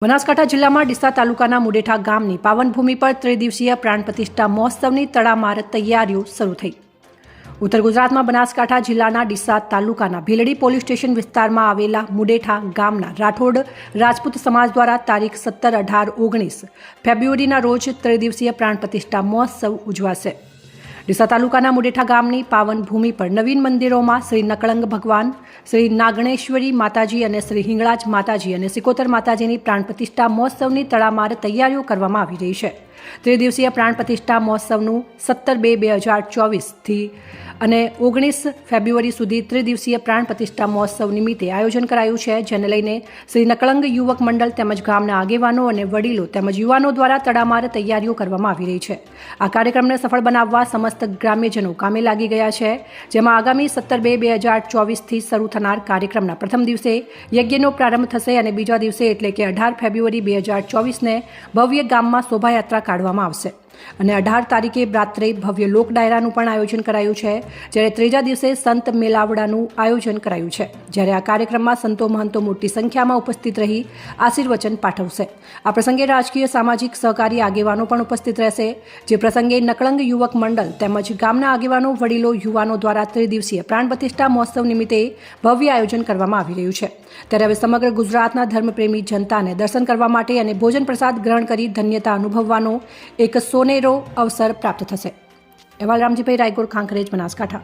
બનાસકાંઠા જિલ્લામાં ડીસા તાલુકાના મુડેઠા ગામની પાવનભૂમિ પર ત્રિદિવસીય પ્રાણ પ્રતિષ્ઠા મહોત્સવની તડામાર તૈયારીઓ શરૂ થઈ। ઉત્તર ગુજરાતમાં બનાસકાંઠા જિલ્લાના ડીસા તાલુકાના ભીલડી પોલીસ સ્ટેશન વિસ્તારમાં આવેલા મુડેઠા ગામના રાઠોડ રાજપૂત સમાજ દ્વારા તારીખ 17, 18, 19 ફેબ્રુઆરીના રોજ ત્રિદિવસીય પ્રાણ પ્રતિષ્ઠા મહોત્સવ ઉજવાશે। ડીસા તાલુકાના મુડેઠા ગામની પાવન ભૂમિ પર નવીન મંદિરોમાં શ્રી નકળંગ ભગવાન, શ્રી નાગણેશ્વરી માતાજી અને શ્રી હિંગળાજ માતાજી અને સિકોતર માતાજીની પ્રાણ પ્રતિષ્ઠા મહોત્સવની તડામાર તૈયારીઓ કરવામાં આવી રહી છે। ત્રિદિવસીય પ્રાણ પ્રતિષ્ઠા મહોત્સવનું 17-2-2024 અને 19 ફેબ્રુઆરી સુધી ત્રિદિવસીય પ્રાણ પ્રતિષ્ઠા મહોત્સવ નિમિત્તે આયોજન કરાયું છે, જેને લઈને શ્રી નકળંગ યુવક મંડળ તેમજ ગામના આગેવાનો અને વડીલો તેમજ યુવાનો દ્વારા તડામાર તૈયારીઓ કરવામાં આવી રહી છે। આ કાર્યક્રમને સફળ બનાવવા સમસ્ત ગ્રામ્યજનો કામે લાગી ગયા છે, જેમાં આગામી 17-2-2024 શરૂ થનાર કાર્યક્રમના પ્રથમ દિવસે યજ્ઞનો પ્રારંભ થશે અને બીજા દિવસે એટલે કે 18 ફેબ્રુઆરી 2024ને ભવ્ય ગામમાં શોભાયાત્રા કાઢવામાં આવશે અને 18 તારીખે રાત્રે ભવ્ય લોક ડાયરાનું પણ આયોજન કરાયું છે, જ્યારે ત્રીજા દિવસે સંત મેળાવડાનું આયોજન કરાયું છે, જ્યારે આ કાર્યક્રમમાં સંતો મહંતો મોટી સંખ્યામાં ઉપસ્થિત રહી આશીર્વચન પાઠવશે। આ પ્રસંગે રાજકીય, સામાજિક, સહકારી આગેવાનો પણ ઉપસ્થિત રહેશે, જે પ્રસંગે નકળંગ યુવક મંડળ તેમજ ગામના આગેવાનો, વડીલો, યુવાનો દ્વારા ત્રિદિવસીય પ્રાણ પ્રતિષ્ઠા મહોત્સવ નિમિત્તે ભવ્ય આયોજન કરવામાં આવી રહ્યું છે। ત્યારે હવે સમગ્ર ગુજરાતના ધર્મપ્રેમી જનતાને દર્શન કરવા માટે અને ભોજન પ્રસાદ ગ્રહણ કરી ધન્યતા અનુભવવાનો એક સોનેરો અવસર પ્રાપ્ત થશે। અહેવાલ રામજીભાઈ રાયગોર, ખાંખરેજ, બનાસકાંઠા।